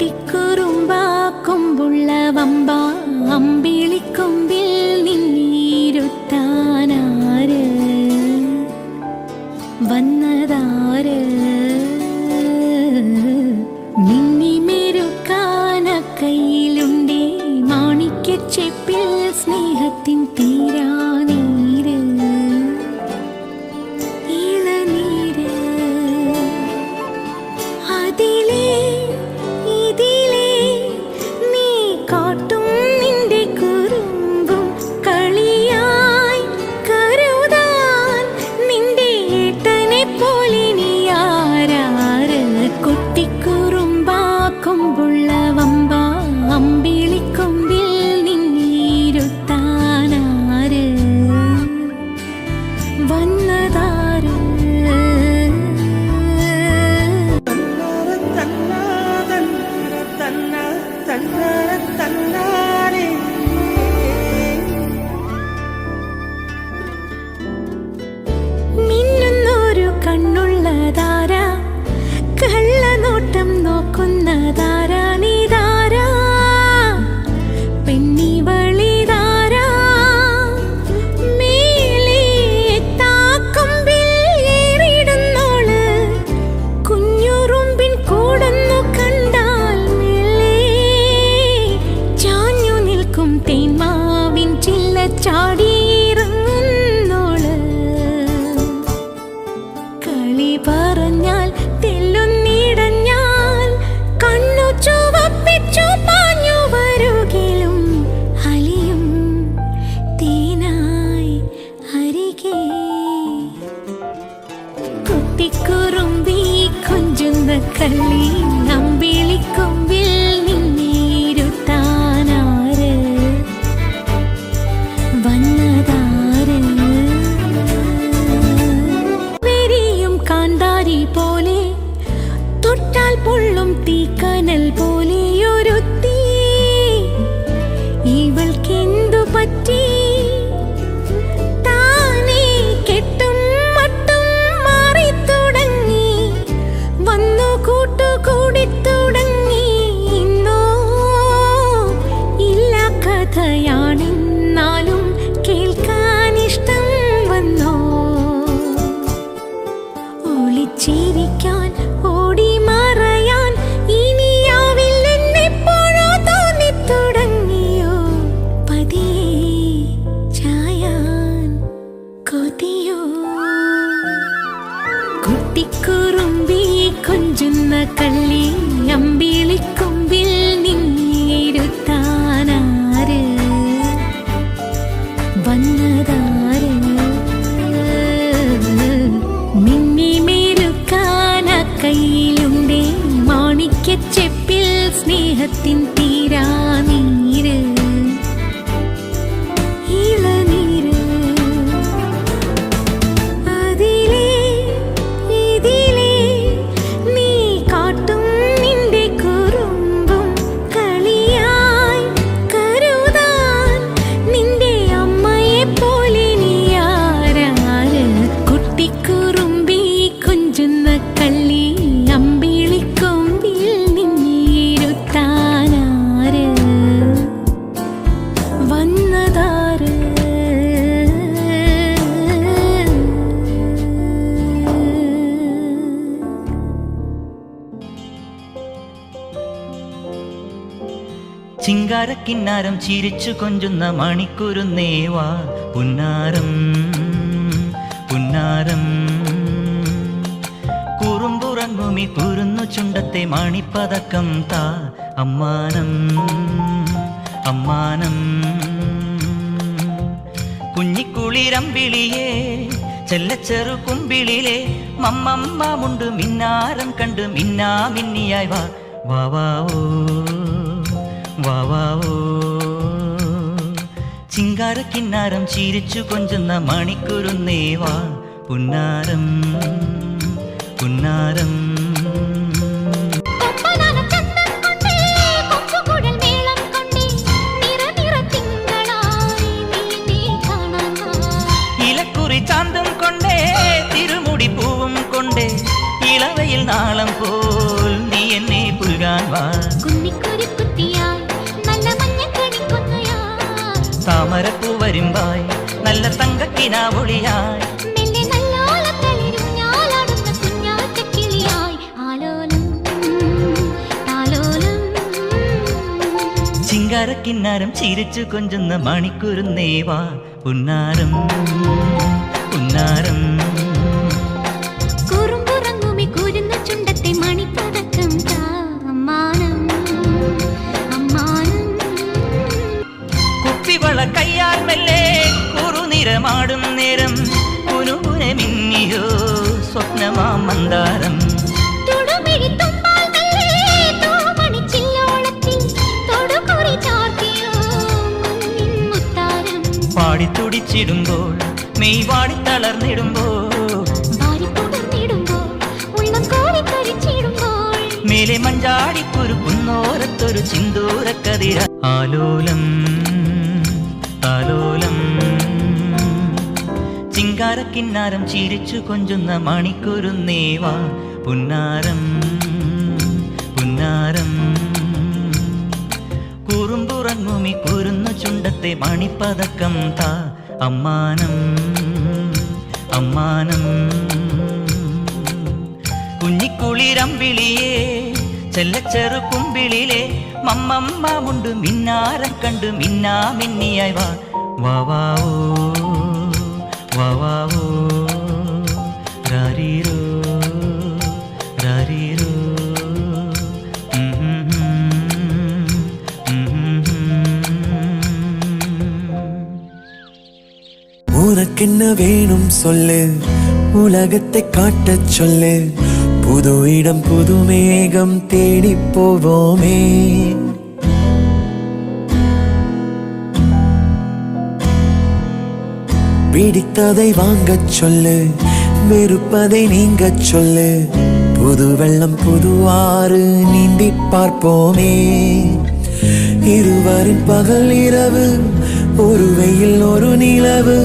കുട്ടിക്കുറുമ്പാക്കുമ്പുള്ള വമ്പ അമ്പിളിക്കൊമ്പിൽ നിന്നീരുത്താനാര് വന്നതാര് മിന്നിമെരുക്കാന കയ്യിലുണ്ടേ മാണിക്യച്ചെപ്പിൽ സ്നേഹത്തിൻ തീരാനീര് ഇളനീര് അതിലേ ഇതിലേ നീ കാട്ടും നിന്റെ കുറുമ്പും കളിയായി കരുതാൻ നിന്റെ ഏട്ടനെ പോലെ നീ ആരാര് കുട്ടിക്കുറുമ്പാക്കുമ്പുള്ള വമ്പ അമ്പിളിക്കൊമ്പിൽ നിന്നീരുത്താനാര് വന്നതാര് മിന്നുന്നൊരു കണ്ണുള്ളതാര കള്ളനോട്ടം നോക്കുന്നതാരാ നീതാരാ പെണ്ണിവളിതാരാ മേലെ താക്കൊമ്പിൽ ഏറിടുന്നോള് കുഞ്ഞുറുമ്പിൻ കൂടൊന്നു കണ്ടാൽ മേലെ ചാഞ്ഞു നിൽക്കും തേന്മാവിൻ ചില്ല ചാടിയിറങ്ങുന്നോള് കളി പറഞ്ഞാൽ തെല്ലുന്നിടഞ്ഞാൽ കണ്ണു ചുവപ്പിച്ചു പാഞ്ഞു വരുകിലും അലിയും തേനായി അരികെ കുട്ടിക്കുറുമ്പി കൊഞ്ചുന്ന കള്ളി അമ്പിളിക്കൊമ്പിൽ നിന്നീരുത്താനാര് വന്നതാര് വെരിയും കാന്താരി പോലെ തൊട്ടാൽ പൊള്ളും തീക്കനൽ പോലെയൊരുത്തി ഇവൾക്കെന്തു പറ്റി താനേ കെട്ടും മട്ടും മാറിത്തുടങ്ങി വന്നു കൂട്ടുകൂടിത്തുടങ്ങി ഇന്നോ ഇല്ല കഥയാണെന്നാലും കേൾക്കാൻ ഇഷ്ടം വന്നോ ഒളിച്ചിരിക്കാൻ ഓടി മറയാൻ ഇനിയാവില്ലെന്നെപ്പോഴോ തോന്നിത്തുടങ്ങിയോ പതിയെ ചായാൻ കൊതിയോ കുട്ടിക്കുറുമ്പി കൊഞ്ചുന്ന കള്ളി അമ്പിളിക്കൊമ്പിൽ നിന്നീരുത്താനാര് വന്നതാര് മിന്നിമേരുക്കാന കയ്യിലുണ്ടേ മാണിക്യച്ചെപ്പിൽ സ്നേഹത്തിൻ തീരാനീര് ഇളനീര് അതിലേ ഇതിലേ നീ കാട്ടും നിന്റെ കുറുമ്പും കളിയായി കരുതാൻ നിന്റെ അമ്മയെ പോലെ നീ ആരാര് കുട്ടിക്കുറുമ്പി കൊഞ്ചുന്ന കള്ളി അമ്പിളിക്കൊമ്പിൽ നിന്നീരുത്താനാര് വന്നതാര് ചിങ്കാരക്കിന്നാരം ചിരിച്ചു കൊഞ്ചുന്ന മണിക്കുരുന്നേവാ പുന്നാരം പുന്നാരം കുറുമ്പുറങ്ങുമി കുരുന്നു ചുണ്ടത്തെ മണിപ്പതക്കം താ അമ്മാനം അമ്മാനം കുഞ്ഞിക്കുളിരമ്പിളിയേ ചെല്ലച്ചെറു കുമ്പിളിലെ മമ്മമ്മമുണ്ട് മിന്നാരം കണ്ട് മിന്നാ മിന്നിയായി വാ വാവാവോ വാവാവോ ചിങ്കാരക്കിന്നാരം ചിരിച്ചു കൊഞ്ചുന്ന മണിക്കുരുന്നേവാ പുന്നാരം പുന്നാരം ഇലക്കുറി ചാന്തം കൊണ്ടേ തിരുമുടി പൂവും കൊണ്ടേ ഇളവയിൽ നാളം പോൽ നീ എന്നെ പുൽകാൻ വാ. നല്ല തങ്കക്കിനാ ഒളിയായി മെല്ലെ നല്ലോലത്തളിരും ഞാലാടുന്ന കുഞ്ഞാറ്റക്കിളിയായി ആലോലം താലോലം ചിങ്കാരക്കിന്നാരം ചിരിച്ചു കൊഞ്ചുന്ന മണിക്കുരുന്നേവാ പുന്നാരം പുന്നാരം കുറുമ്പുറങ്ങുമി കുരുന്ന ചുണ്ടത്തെ മണിപ്പതക്കം താ അമ്മാനം അമ്മാനം കുപ്പിവള കയ്യാൽ മെല്ലെ കുറുനിറമാടും നേരം കുനുകുനെ മിന്നിയോ സ്വപ്നമാ മന്ദാരം തൊടുമിഴിത്തുമ്പാൽ മെല്ലെ തൂമണിച്ചില്ലോളത്തിൽ തൊടുകുറി ചാർത്തിയോ മുന്നിൻ മുത്താരം പാടിത്തുടിച്ചിടുമ്പോൾ മെയ് വാടി തളർന്നിടുമ്പോൾ വാരിപ്പുണർന്നിടുമ്പോൾ ഉള്ളം കോരിത്തരിച്ചിടുമ്പോൾ മേലെ മഞ്ചാടിക്കുരുക്കുന്നോരത്തൊരു ചിന്തൂരക്കതിര ആലോലം താലോലം ചിങ്കാരക്കിന്നാരം ചിരിച്ചു കൊഞ്ചുന്ന മണിക്കുരുന്നേവാ പുന്നാരം പുന്നാരം കുറുമ്പുറങ്ങുമി കുരുന്നു ചുണ്ടത്തെ മണിപ്പതക്കം താ അമ്മാനം അമ്മാനം കുഞ്ഞിക്കുളിരമ്പിളിയേ ചെല്ലച്ചെറു കുമ്പിളിലെ മമ്മമ്മ മുണ്ട് മിന്നാരം കണ്ട് മിന്നാ മിന്നിയായി വാവാവോ വാവാവോ രാരീരോ രാരീരോ உனக்கென்ன வேணும் சொல்லு உலகத்தை காட்டச் சொல்லு புது இடம் புது மேகம் தேடி போவோமே பிடித்ததை வாங்கச் சொல்லு வெறுப்பதை நீங்கச் சொல்லு புது வெள்ளம் புது ஆறு நீந்தி பார்ப்போமே இருவரின் பகல் இரவு ஒரு வெயில் ஒரு நிலவு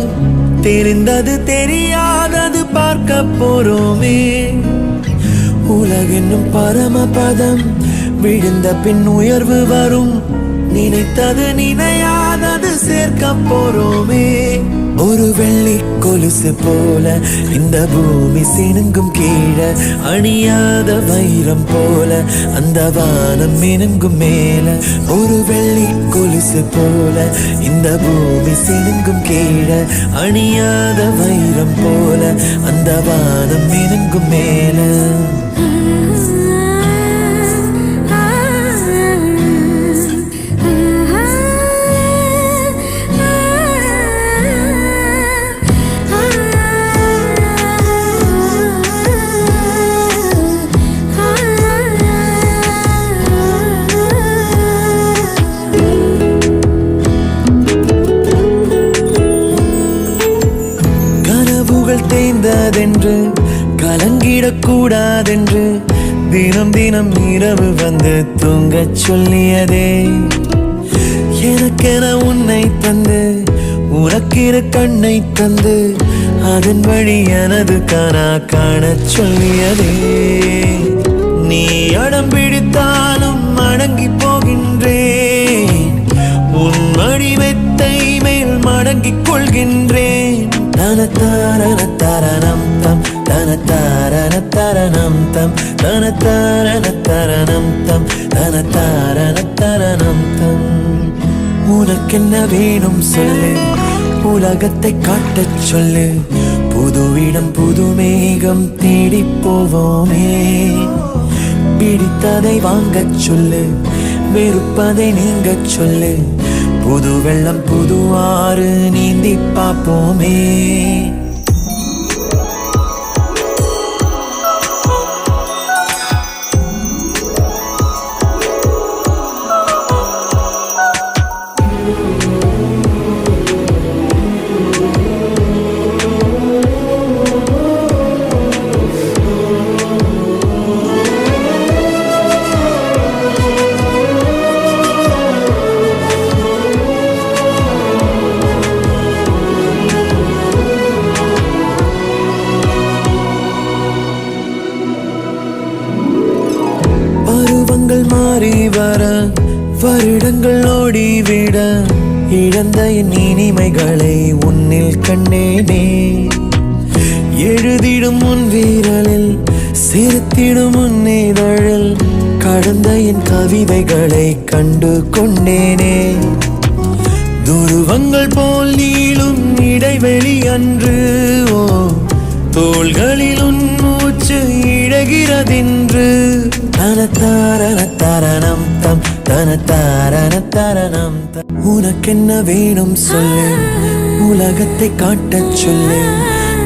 தெரிந்தது தெரியாதது பார்க்க போறோமே உலகென்னும் பரமபதம் விழுந்த பின் உயர்வு வரும் நினைத்தது நினையாதது சேர்க்க போறோமே ஒரு வெள்ளி கொலுசு போல இந்த பூமி சினுங்கும் கீழே அணியாத வைரம் போல அந்த வானம் மினுங்கும் மேல ஒரு வெள்ளி கொலுசு போல இந்த பூமி சினுங்கும் கீழே அணியாத வைரம் போல அந்த வானம் மினுங்கும் மேல தேய்ந்ததென்று கலங்கிடக்கூடாதென்று தினம் தினம் இரவு வந்து தூங்கச் சொல்லியதே எனக்கென உன்னை தந்து உனக்கிரு கண்ணை தந்து அதன் வழி எனது கனா காணச் சொல்லியதே நீ அடம் பிடித்தாலும் அடங்கி போகின்றேன் உன் மடிமெத்தை மேல் மடங்கிக் கொள்கின்றேன் தனத்தாரணம் தம் தனத்தாரணம் தம் தனத்தாரணம் தம் தனத்தாரணம் தம் உனக்கென்ன வேணும் சொல்லு உலகத்தை காட்டச் சொல்லு புது இடம் புது மேகம் தேடி போவோமே பிடித்ததை வாங்கச் சொல்லு வெறுப்பதை நீங்கச் சொல்லு புது வெள்ளம் புது ஆறு நீந்தி பார்ப்போமே மாறி வர வருடங்கள் ஓடிவிட இழந்த என் இனிமைகளை உன்னில் கண்டேனே. எழுதிடும் உன் வீரலில் சேர்த்திடும் உன் இதழில் கடந்த என் கவிதைகளை கண்டு கொண்டேனே. துருவங்கள் போல் நீளும் இடைவெளி அன்று ஓ தோள்களில் உன் மூச்சு இழகிறதென்று. தனத்தாரண தரணம் தம் தனத்தாரண தரணம் தம். உனக்கென்ன வேணும் சொல்லு, உலகத்தை காட்டச் சொல்லு.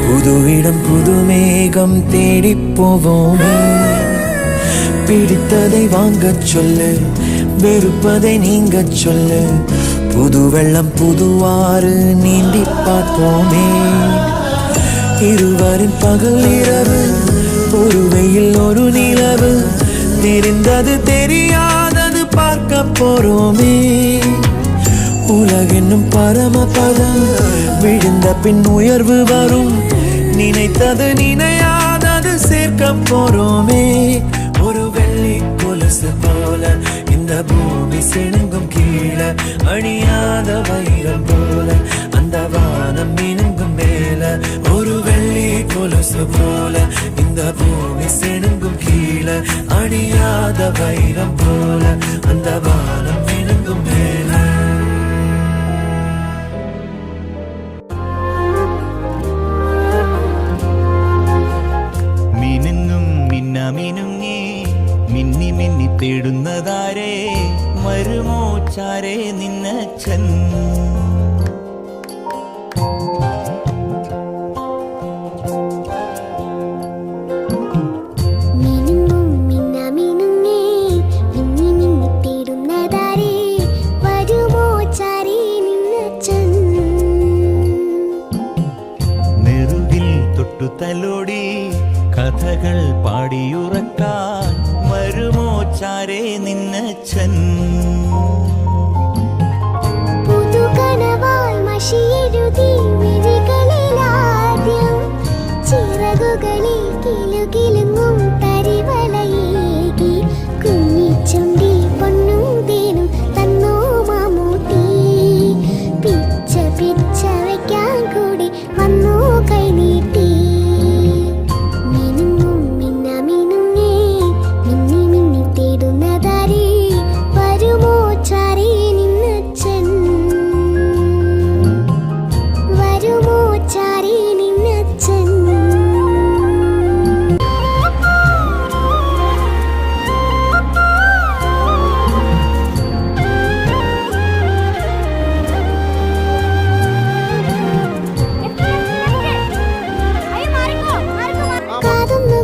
புது இடம் புது மேகம் தேடி போவோமே. பிடித்ததை வாங்கச் சொல்லு, வெறுப்பதை நீங்கச் சொல்லு. புது வெள்ளம் புதுவாறு நீந்தி பார்ப்போமே. இருவரின் பகல் இரவு, ஒரு வெயில் ஒரு நிலவு. தெரிந்தது தெரியாதது பார்க்க போறோமே. உலகென்னும் பரமபதம், விழுந்த பின் உயர்வு வரும். நினைத்தது நினையாதது சேர்க்க போறோமே. ஒரு வெள்ளி கொலுசு போல இந்த பூமி சிணுங்கும் கீழே. அணியாத வைரம் போல அந்த வானம் மினுங்கும் மேல. ஒரு வெள்ளி கொலுசு போல இந்த பூமி சிணுங்கும் கீழே. அணியாத வைரம் போல அந்த வானம் மினுங்கும் மேல. മിനുങ്ങി മിന്നി മിന്നി തേടുന്നതാരേ വരുമോ ചാരേ നിന്നച്ഛൻ. നെറുകിൽ തൊട്ടു തലോടി കഥകൾ പാടിയുറക്കാൻ വരുമോ ചാരേ നിന്നച്ഛൻ. പുതുകനവായി മഷിയെഴുതി വിഴികളിലാദ്യം ചിറകുകളിൽ കിലുകിലുങ്ങും തരിവലയേകി. കുഞ്ഞിച്ചുണ്ടി പൊന്നും തേനും തന്നോ മാമൂട്ടി. പിച്ച പിച്ച വയ്ക്കാൻ കൂടി വന്നോ കൈനീട്ടി.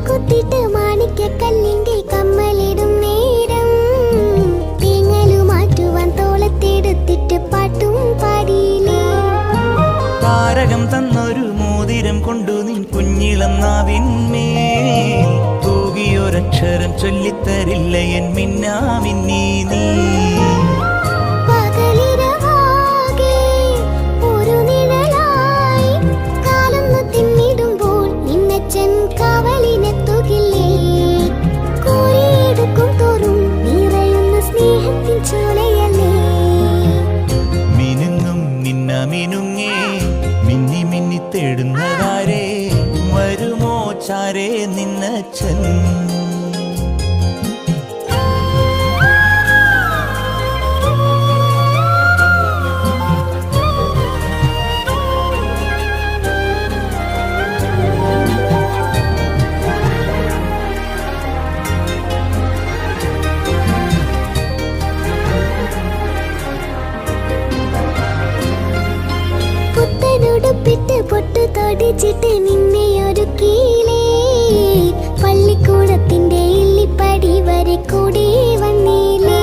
കുത്തിട്ട് മാണിക്കക്കല്ലിന്റെ കമ്മലിടും നേരം തേങ്ങലു മാറ്റുവാൻ തോളത്തെടുത്തിട്ട് പാട്ടും പാടിയില്ലേ. താരകം തന്നൊരു മോതിരം കൊണ്ടു നിൻ കുഞ്ഞിളം നാവിന്മേൽ തൂകിയൊരക്ഷരം ചൊല്ലിത്തരില്ല എൻ മിന്നാമിന്നി നീ. മിനുങ്ങും നിന്ന മിനുങ്ങേ മിന്നി മിന്നി തേടുന്നതാരേ വരുമോ ചാരേ നിന്നച്ഛൻ. പുത്തനുടുപ്പിട്ട് പൊട്ടു തൊടിച്ചിട്ട് നിന്നെ ഒരുക്കിയില്ലേ. പള്ളിക്കൂടത്തിന്റെ ഇല്ലിപ്പടി വരെ കൂടെ വന്നില്ലേ.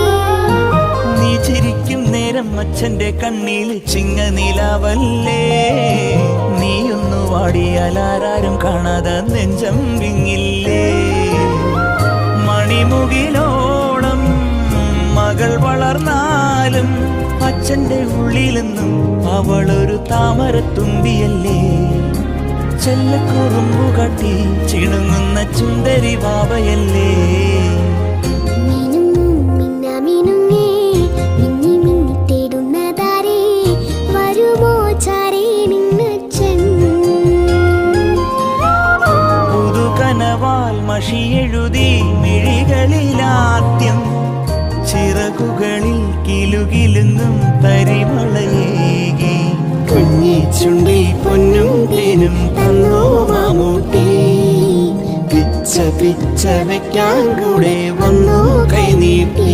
നീ ചിരിക്കും നേരം അച്ഛന്റെ കണ്ണിൽ ചിങ്ങനിലാവല്ലേ. നീയൊന്നു വാടിയാൽ ആരാരും കാണാതെ നെഞ്ചം വിങ്ങില്ലേ. മണിമുകിലോളം മകൾ വളർന്നാലും അച്ഛന്റെ ഉള്ളിലെന്നും അവളൊരു താമരത്തുമ്പിയല്ലേ. ചെല്ലക്കുറുമ്പു കാട്ടി ചിണുങ്ങുന്ന ചുന്ദരി വാവയല്ലേ. മിനുങ്ങും മിന്ന മിനുങ്ങേ മിന്നി മിന്നി തേടുന്നതാരേ കരിമളയേകി കുഞ്ഞി ചുണ്ടി പൊന്നും തേനും തന്നോ മാമൂട്ടി പിച്ച പിച്ച വെക്കാൻ കൂടെ വന്നോ കൈനീട്ടി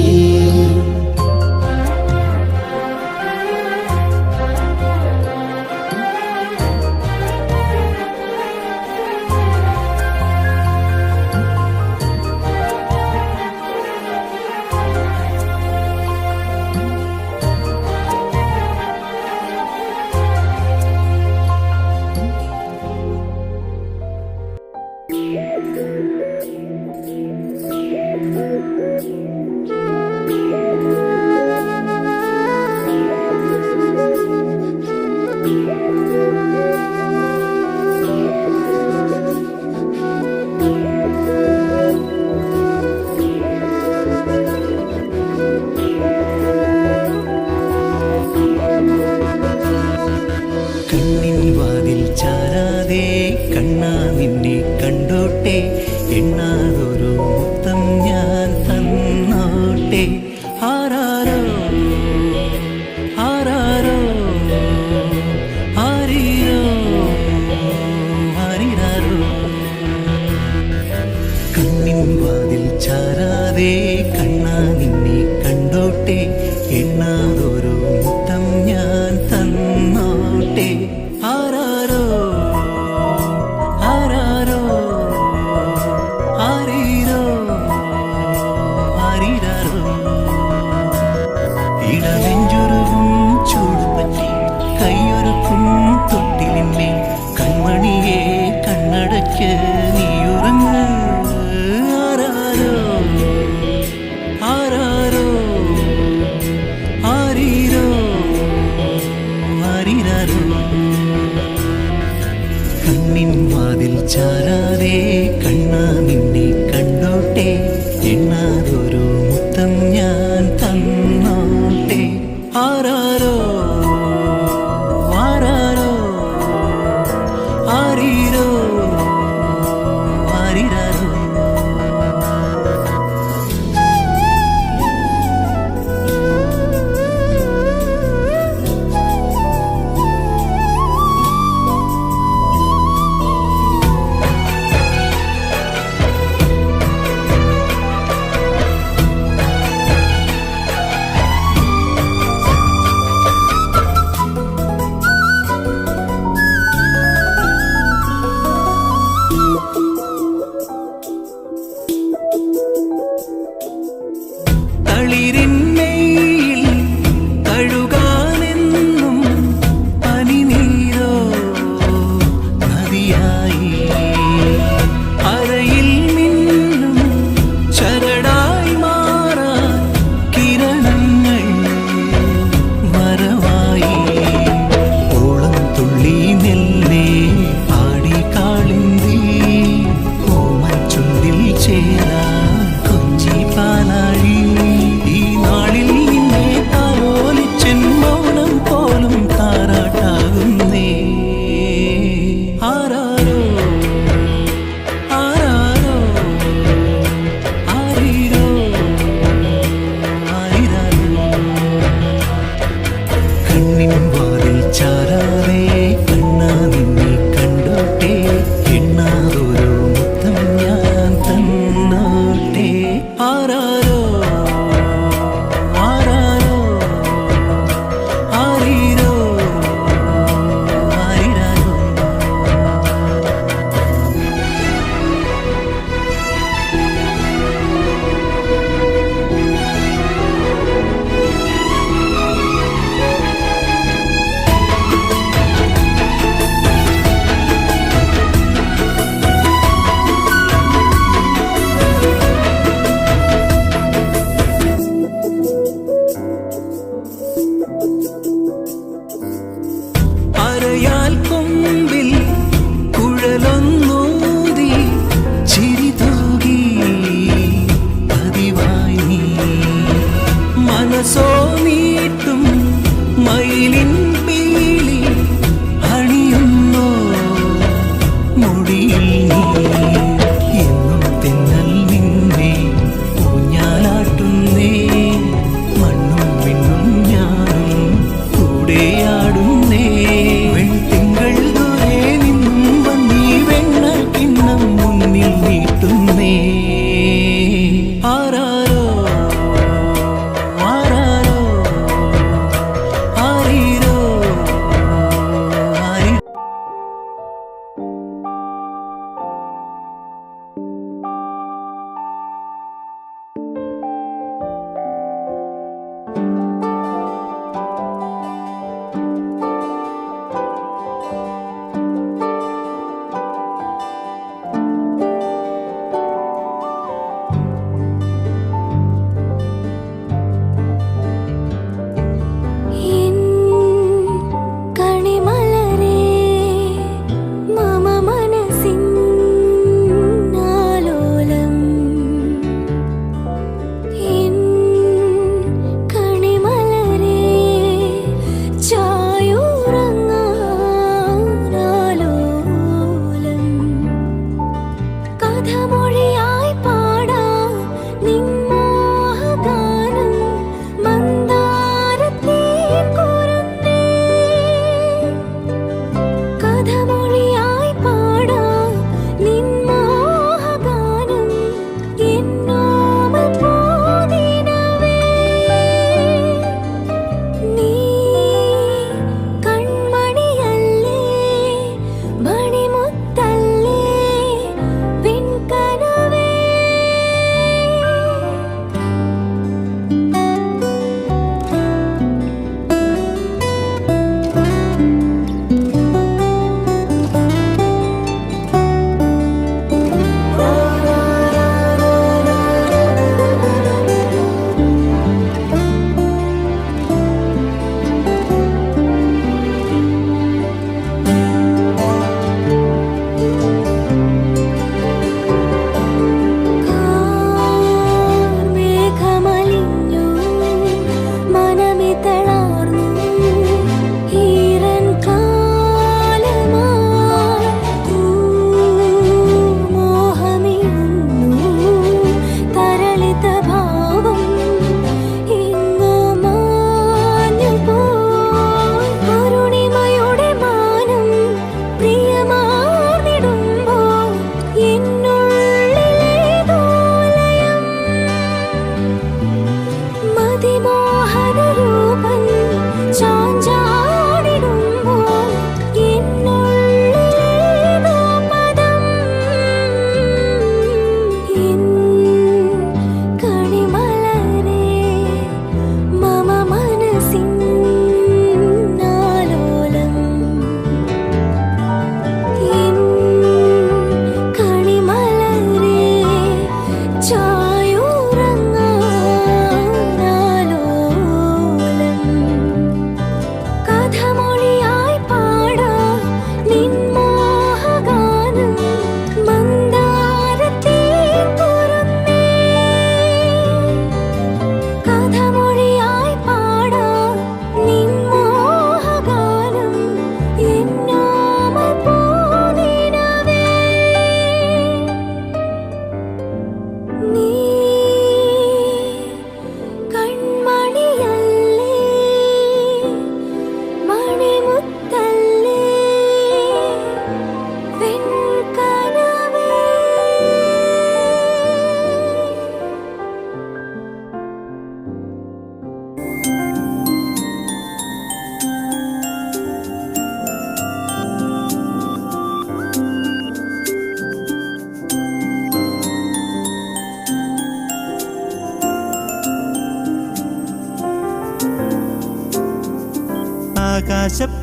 കണ്ണിൻ വാതിൽ ചാരാതെ കണ്ണാ നിന്നെ കണ്ടോട്ടെ എണ്ണാതൊരു മുത്തം ഞാൻ തന്നോട്ടെ ആരാരോ ആരാരോ ആരീരോ ആരിരാരോ കണ്ണിൻ വാതിൽ ചാരാതെ കണ്ണാ നിന്നെ കണ്ടോട്ടെ എണ്ണാതൊരു മുത്തം ഞാൻ തന്നോട്ടെ ആരാരോ ആരാരോ ആരീരോ ആരിരാരോ ഇടനെഞ്ചുരുവും ചൂടുപറ്റി കൈയൊരുക്കും തൊട്ടിലിന്മേൽ കൺമണിയെ കണ്ണടയ്ക്ക് നീയുറങ്ങ് ആരാരോ ആരാരോ ആരീരോ ആരിരാരോ കണ്ണിൻ വാതിൽ ചാരാതെ കണ്ണാ നിന്നെ കണ്ടോട്ടെ എണ്ണാതൊരു മുത്തം ഞാൻ തന്നോട്ടെ ആരാരോ ആരാരോ ആരീരോ ആരിരാരോ തളിരിന്മേയിൽ തഴുകാനെന്നും പനിനീരോ നദിയായി അരയിൽ മിന്നും ചരടായി മാറാൻ കിരണങ്ങൾ വരവായി ഓളം തുള്ളി നെല്ലേ ആടി കാളിന്തി ഓമൻ ചുണ്ടിൽ ചേരാ കൊഞ്ചി പാലാഴി ഈ നാളിൽ നിന്നെ താലോലിച്ചൻ മൗനം പോലും താരാട്ടാകുന്നേ ആരാരോ ആരാരോ ആരീരോ ആരിരാരോ കണ്ണിൻ വാതിൽ ചാരാതെ കണ്ണാ നിന്നെ കണ്ടോട്ടെ എണ്ണാതൊരു മുത്തം ഞാൻ തന്നോട്ടെ ആരാരോ ആരാരോ ആരീരോ ആരിരാരോ അരയാൽ കൊമ്പിൽ കുഴലൊന്നൂതി ചിരി തൂകി പതിവായി നീ മനസ്സോ നീട്ടും മയിലിൻ പീലി അണിയുന്നോ മുടിയിൽ നീ എന്നും തെന്നൽ നിന്നെ ഊഞ്ഞാലാട്ടുന്നേ മണ്ണും വിണ്ണും ഞാനും അതിമോഹന രൂപൻ ചാഞ്ചാടിടുമ്പോൾ എന്നുള്ളിലേതോ പദം എൻ കണിമലരേ മമ മനസ്സിൻ ആലോലം എൻ കണിമലരേ ചായുറങ്ങാനാലോലം കഥമൊഴിയായി പാടാം നിൻ മോഹഗാനം മന്ദാരത്തേ കുരുന്നേ കഥമൊഴിയായി പാടാം നിൻ മോഹഗാനം എന്നോമൽ പൂനിനവേ നീ കൺമണിയല്ലേ മണിമുത്തല്ലേ വെൺകനവേ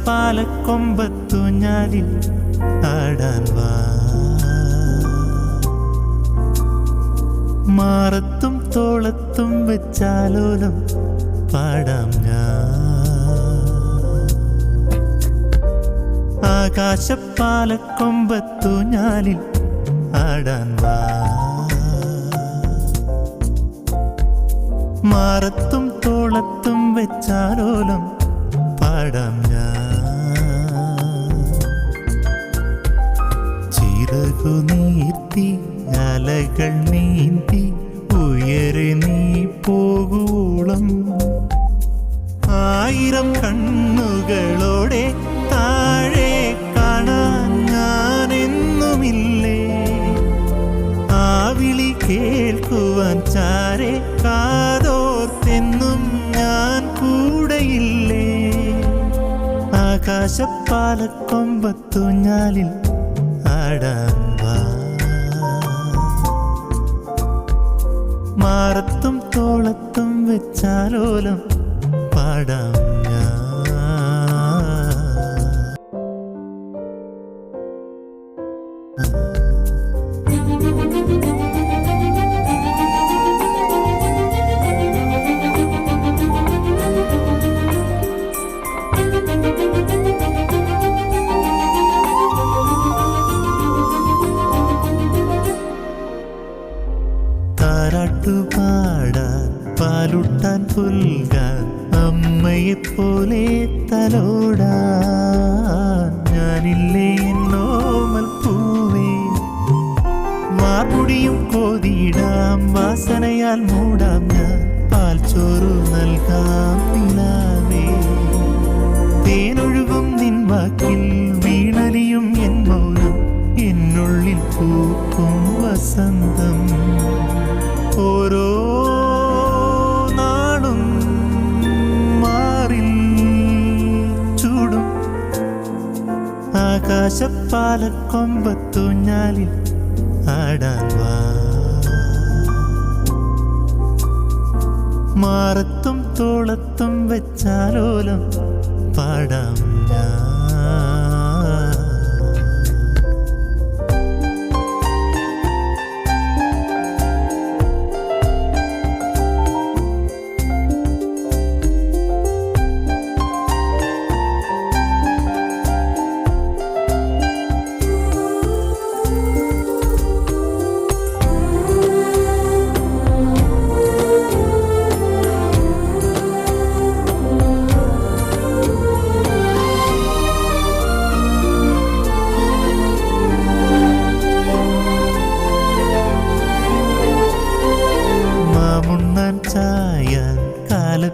ആകാശപ്പാലക്കൊമ്പത്തു ഞാലിൽ ആടാൻ വാ മാറത്തും തോളത്തും വെച്ചാലോലം പാടാം ഞാൻ ആകാശപ്പാലക്കൊമ്പത്തു ഞാലിൽ ആടാൻ വാ മാറത്തും തോളത്തും വെച്ചാലോലം പാടാം ഞാൻ ചിറകു നീർത്തി അലകൾ നീന്തി ഉയരെ നീ പോകുവോളം ആയിരം കണ്ണുകളോടെ താഴെ കാണാൻ ഞാനെന്നുമില്ലേ ആ വിളി കേൾക്കുവാൻ ചാരെ കാതോർത്തെന്നും ഞാൻ കൂടെയില്ലേ ആകാശപ്പാലക്കൊമ്പത്തു ഞാലിൽ ആടാൻ വാ മാറത്തും തോളത്തും വെച്ചാലോലം പാടാം ഞാൻ താരാട്ടുപാടാൻ പാലുട്ടാൻ പുൽകാൻ അമ്മയെപ്പോലെ തലോടാൻ ഞാനില്ലേ എന്നോമൽ പൂവേ മാർമുടിയും കോതിയിടാം വാസനയാൽ മൂടാം ഞാൻ പാൽച്ചോറു നൽകാം നിലാവേ തേനൊഴുകും നിൻ വാക്കിൽ വീണലിയും എൻ മൗനം എന്നുള്ളിൽ പൂക്കും വസന്തം ഓരോ നാളും മാറിൽ ചൂടും ആകാശപ്പാലക്കൊമ്പത്തു ഞാലിൽ ആടാൻ വാ മാറത്തും തോളത്തും വെച്ചാലോലം പാടാം ഞാൻ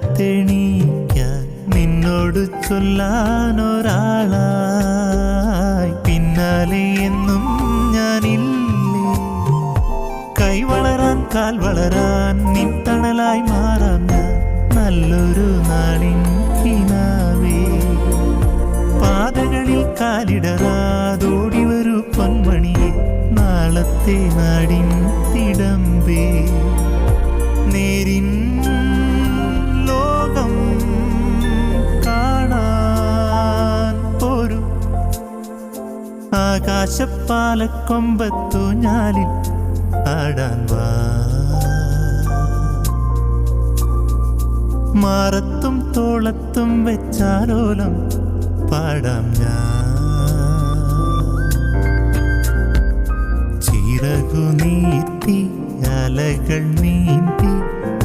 കാലത്തെണീക്കാൻ നിന്നോട് ചൊല്ലാനൊരാളായി പിന്നാലെ എന്നും ഞാനില്ലേ കൈ വളരാൻ കാൽ വളരാൻ നിൻ തണലായി മാറാം ഞാൻ നല്ലൊരു നാളിൻ കിനാവേ പാതകളിൽ കാലിടറാതോടി വരൂ പൊന്മണിയെ നാളത്തെ നാടിൻ തിടമ്പേ നേരിൻ ലോകം കാണാൻ പോരും ആകാശപ്പാലക്കൊമ്പത്തു ഞാലിൽ ആടാൻ വാ മാറത്തും തോളത്തും വെച്ചാലോലം പാടാം ഞാൻ ചിറകു നീട്ടി അലകൾ നീന്തി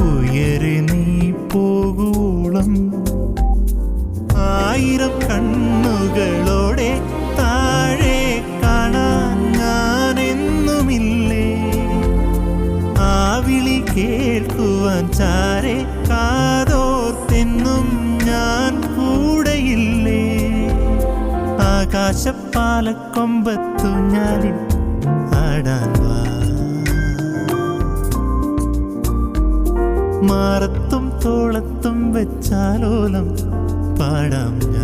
ഉയരെ നീ പോകുവോളം ആയിരം കണ്ണുകളോടെ താഴെ കാണാൻ ഞാനെന്നുമില്ലേ ആ വിളി കേൾക്കുവാൻ ചാരെ കാതോർത്തെന്നും ഞാൻ കൂടെയില്ലേ ആകാശപ്പാലക്കൊമ്പത്തു ഞാനിൽ ആടാൻ വാ മാറത്തും തോളത്തും വെച്ചാലോലം പാടാം ഞാൻ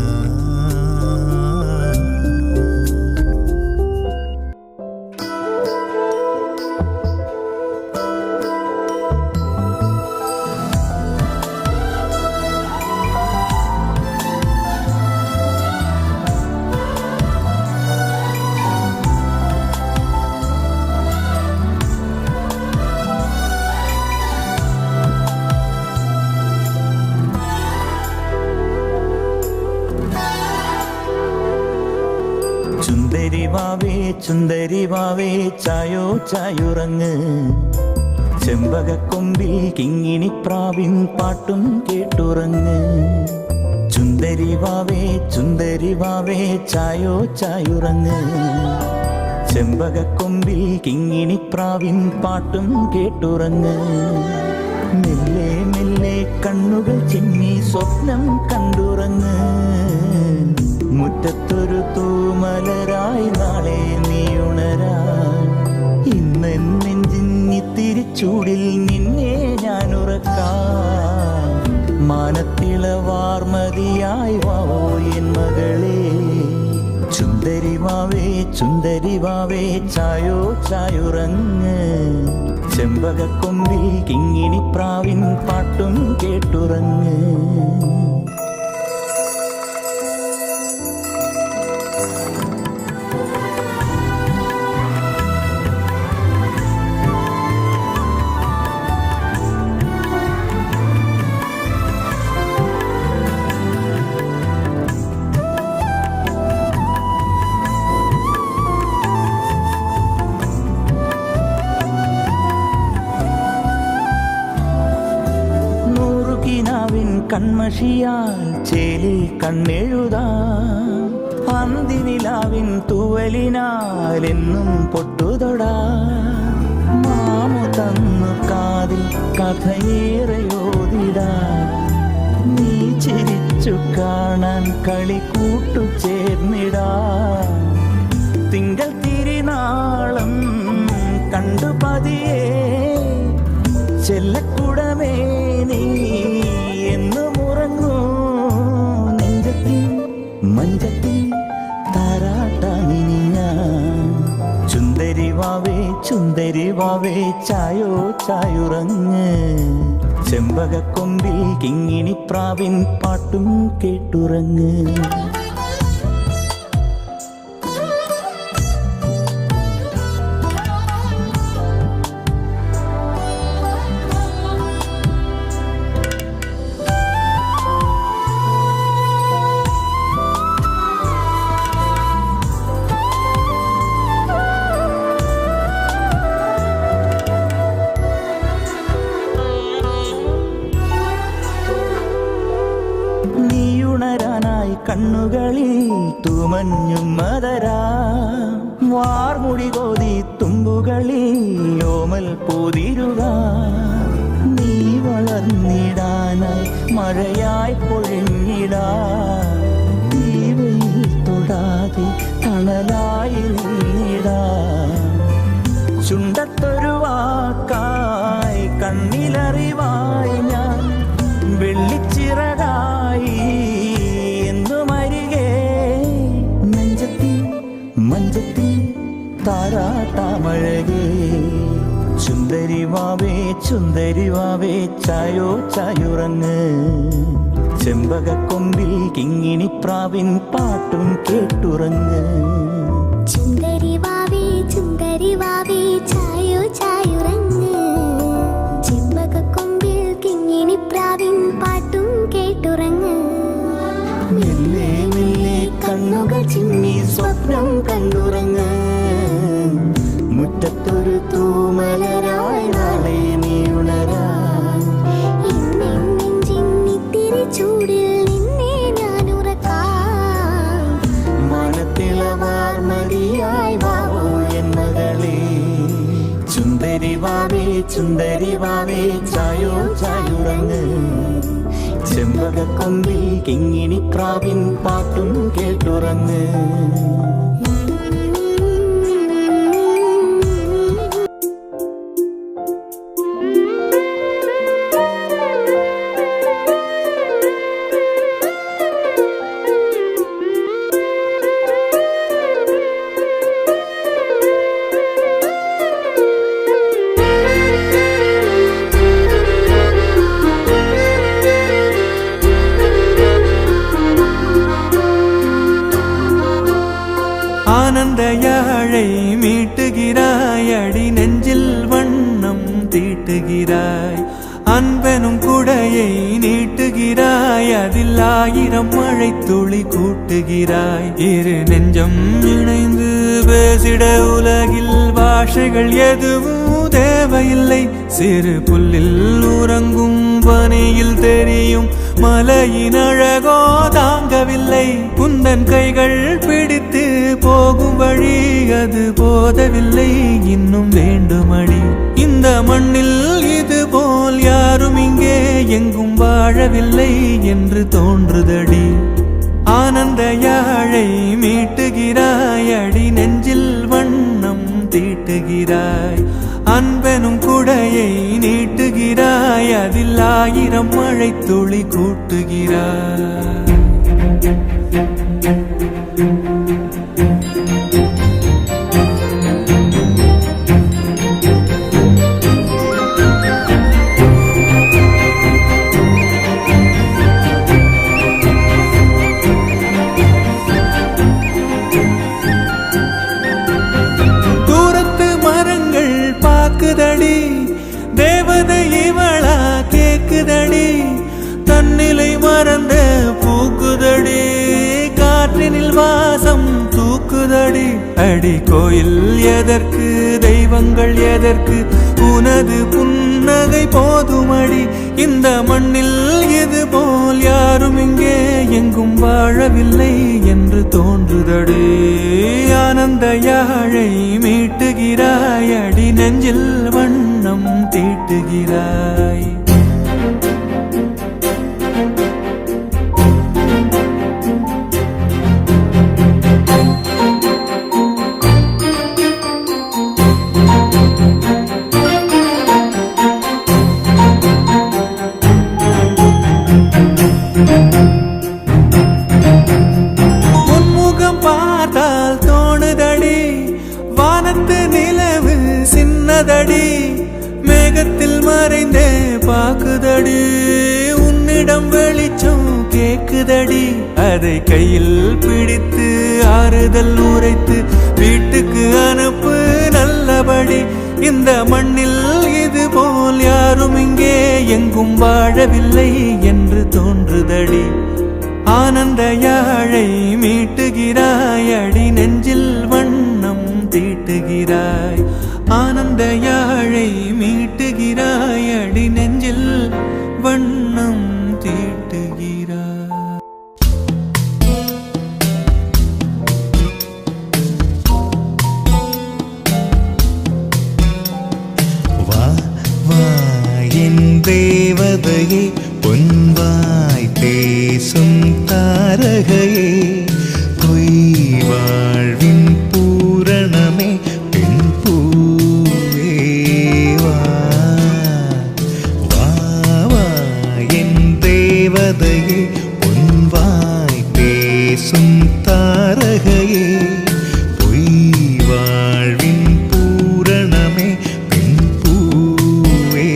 ചുന്ദരി വാവേ ചായോ ചായുറങ്ങ് ചെമ്പകക്കൊമ്പിൽ കിങ്ങിണിപ്രാവിൻ പാട്ടും കേട്ടുറങ്ങ് ചുന്ദരി വാവേ ചായോ ചായുറങ്ങ് ചെമ്പകക്കൊമ്പിൽ കിങ്ങിണിപ്രാവിൻ പാട്ടും കേട്ടുറങ്ങ് മെല്ലെ മെല്ലെ കണ്ണുകൾ ചിമ്മി സ്വപ്നം കണ്ടുറങ്ങ് മുറ്റത്തൊരു തൂമലരായി നാളെ നീ ഉണരാൻ ഇന്ന് നെഞ്ചിത്തിരിച്ചൂടിൽ നിന്നെ ഞാൻ ഉറക്കാം മാനത്തിളവാർമതിയായി വാവോ എൻ മകളെ ചുന്ദരി വാവേ ചായോ ചായുറങ്ങ് ചെമ്പകക്കൊമ്പിൽ കിങ്ങിണിപ്രാവിൻ പാട്ടും കേട്ടുറങ്ങ് കൺമഷിയാൽ ചേലിൽ കണ്ണെഴുതാം അന്തിനിലാവിൻ തൂവലിനാൽ എന്നും പൊട്ടുതൊടാം മാമു തന്നു കാതിൽ കഥയേറെയോതിടാം നീ ചിരിച്ചു കാണാൻ കളി കൂട്ടു ചേർന്നിടാം തിങ്കൾ തിരുനാളം കണ്ടു പതിയേ ചെല്ലക്കുടമേ നീ എന്നുമുറങ്ങൂ നെഞ്ചത്തിൽ മഞ്ചത്തിൽ താരാട്ടാനിനി ഞാൻ ചുന്ദരി വാവേ ചായോ ചായുറങ്ങ് ചെമ്പകക്കൊമ്പിൽ കിങ്ങിണിപ്രാവിൻ പാട്ടും കേട്ടുറങ്ങ് കണ്ണുകളിൽ തൂമഞ്ഞും മദരാ വാർമുടി കോതി തുമ്പുകളിൽ ഓമൽ പൂതിരുക നീ വളർന്നിടാനായി മഴയായി പൊഴിഞ്ഞിടാ തീവയിൽ തൊടാതെ തണലായി നിന്നിടാ ചുണ്ടത്തൊരു വാക്കായി കണ്ണിലറിവായി ഞാൻ വെള്ളിച്ചി ചുന്ദരിവാവേ ചായോ ചായുറങ്ങ് ചെമ്പകക്കൊമ്പിൽ കിങ്ങിണിപ്രാവിൻ പാട്ടും കേട്ടുറങ്ങ് ചുന്ദരി വാവേ ചായോ ചായുറങ്ങ് ചെമ്പകക്കൊമ്പിൽ കിങ്ങിണിപ്രാവിൻ പാട്ടും കേട്ടുറങ്ങ് മെല്ലെ മെല്ലെ കണ്ണുകൾ ചിമ്മി സ്വപ്നം കണ്ടുറങ്ങ് മുറ്റത്തൊരു തൂമലരായി നാളെ നീ ഉണരാൻ നെഞ്ചിന്നിത്തിരി ചൂടിൽ നിന്നെ ഞാൻ ഉറക്കാം മനത്തിളവാർമതിയായി വാവോ എൻ മകളെ ചുന്ദരി വാവേ ചായോ ചായുറങ്ങ് ചെമ്പകക്കൊമ്പിൽ കിങ്ങിണിപ്രാവിൻ പാട്ടും കേട്ടുറങ്ങ് ஆனந்தயாழை மீட்டுகிறாய் அடி நெஞ்சில் வண்ணம் தீட்டுகிறாய் அன்பெனும் குடையை நீட்டுகிறாய் அதில் 1000 மழை துளி கூட்டுகிறாய் இரு நெஞ்சம் இணைந்து பேசிட உலகில் பாஷைகள் எதுவும் தேவையில்லை சிறு புல்லில் உறங்கும் பனியில் தெரியும் மலையின் அழகோ தாங்கவில்லை குந்தன் கைகள் பிடித்து போகும் வழி அது போதவில்லை இன்னும் வேண்டுமடி இந்த மண்ணில் இது போல் யாரும் இங்கே எங்கும் வாழவில்லை என்று தோன்றுதடி ஆனந்த யாழை மீட்டுகிறாய் அடி நெஞ்சில் வண்ணம் தீட்டுகிறாய் அன்பெனும் குடையை நீட்டுகிறாய் அதில் 1000 மழை துளி கூட்டுகிறாய் கேக்குதடி தேவதை இவளா கேக்குதடி தன்னிலை மறந்த பூக்குதடி காற்றினில் வாசம் தூக்குதடி அடி கோயில் எதற்கு தெய்வங்கள் எதற்கு உனது புன்னகை போதுமடி இந்த மண்ணில் இது போல் யாரும் இங்கே எங்கும் வாழவில்லை என்று தோன்றுதடி ஆனந்த யாழை மீட்டுகிறாய் அடி நெஞ்சில் வண்ணம் தீட்டுகிறாய் முன்முகம் பார்த்தால் தோணுதடி வானத்து நிலவு சின்னதடி மேகத்தில் மறைந்தே பாக்குதடி உன்னிடம் வெளிச்சம் கேக்குதடி அதை கையில் பிடித்து ஆறுதல் உரைத்து வீட்டுக்கு அனுப்பு நல்லபடி இந்த மண்ணில் இது போல் யாரும் இங்கே எங்கும் வாழவில்லை என்று தோன்றுதடி ஆனந்த யாழை மீட்டுகிறாய் அடி நெஞ்சில் வண்ணம் தீட்டுகிறாய் ஆனந்த யாழை மீட்டுகிறாய் அடி நெஞ்சில் வண்ணம் தீட்டுகிறாய் வா வா என் தேவதையே பொன்வாய் பேசும் தாரகையே பொய் வாழ்வின் பூரணமே பெண் பூவே வா வா வா என் தேவதையே பொன்வாய் பேசும் தாரகையே பொய் வாழ்வின் பூரணமே பெண் பூவே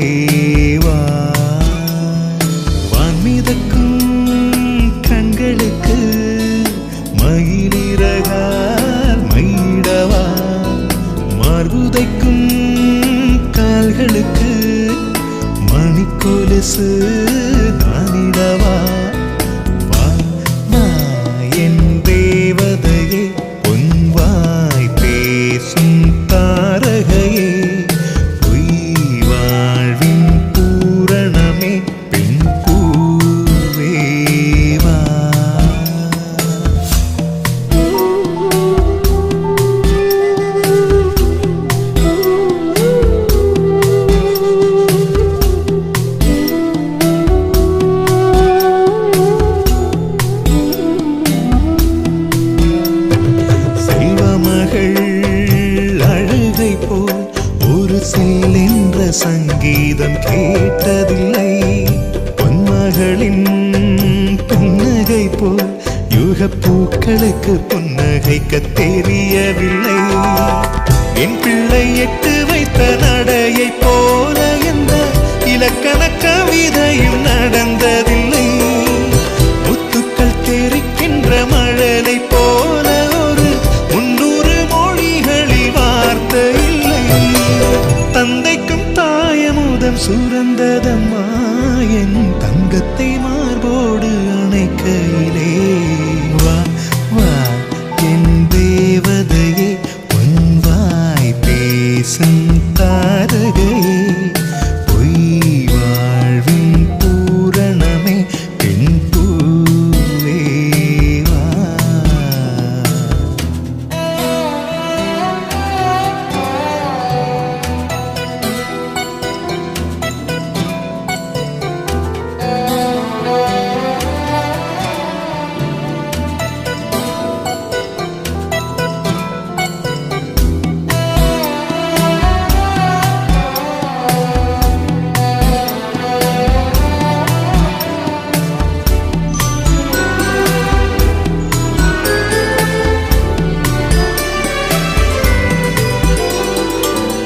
பூக்களுக்கு புன்னகைக்க தெரியவில்லை. என் பிள்ளை எட்டு வைத்த நடையை போல எந்த இலக்கண கவிதையும் நடந்ததில்லை. முத்துக்கள் தெரிக்கின்ற மழலை போல ஒரு 300 மொழிகளில் வார்த்தை இல்லை. தந்தைக்கும் தாயமுதம் சுரந்ததம்மா என் தங்கத்தை மார்போடு அணைக்கையிலே. வா வா என் தேவதையே பொன்வாய் பேசும் தாரகையே பொய் வாழ்வின் பூரணமே பெண் பூவே வா.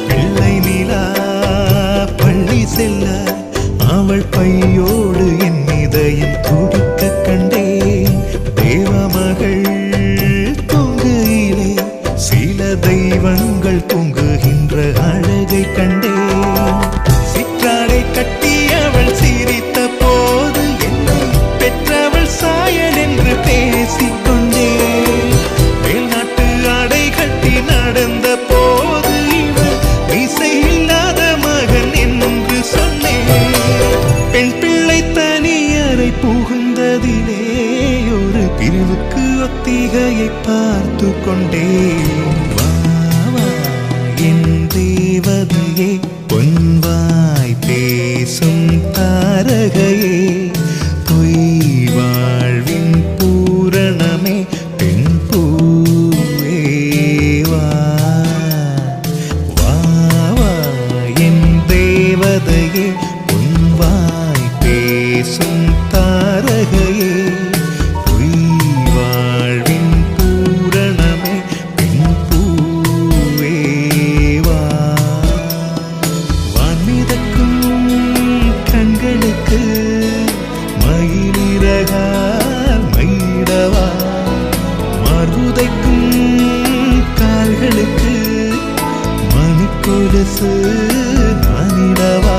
பிள்ளை நிலா பள்ளி செல்ல அவள் பையோடு என் இதயம் துடிக்க கண்டேன். தேவமகள் தூங்குகிலே சில தெய்வங்கள் தூங்குகின்ற அழகை கண்டேன். சிற்றாடை கட்டி அவள் சிரித்த போது என்னை பெற்றவள் சாயல் என்று பேசிக்கொண்டேன். மேல்நாட்டு ஆடை கட்டி நடந்த போது இவள் மீசை இல்லாத மகன் என்று சொன்னேன். பெண் பிள்ளை தனியறை புகுந்ததிலே ஒரு பிரிவுக்கு ஒத்திகையை பார்த்து கொண்டேன். வா வா என் தேவதையே பொன்வாய் பேசும் தாரகையே பொய் வாழ்வின் பூரணமே பெண் பூவே வா. வா வா என் தேவதையே பொன்வாய் பேசும் தாரகையே பொய் வாழ்வின் பூரணமே பெண் பூவே வா. வான்மிதக்கும் கண்களுக்கு மயிலிறகால் மயிடவா. மார்புதைக்கும் கால்களுக்கு மணிக்கொலுசு நானிடவா.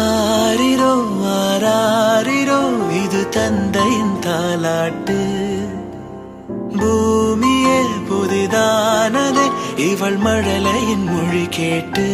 ஆரிரோ ஆராரிரோ இது தந்தையின் தாலாட்டு. பூமியே புதிதானதே இவள் மழலையின் மொழி கேட்டு.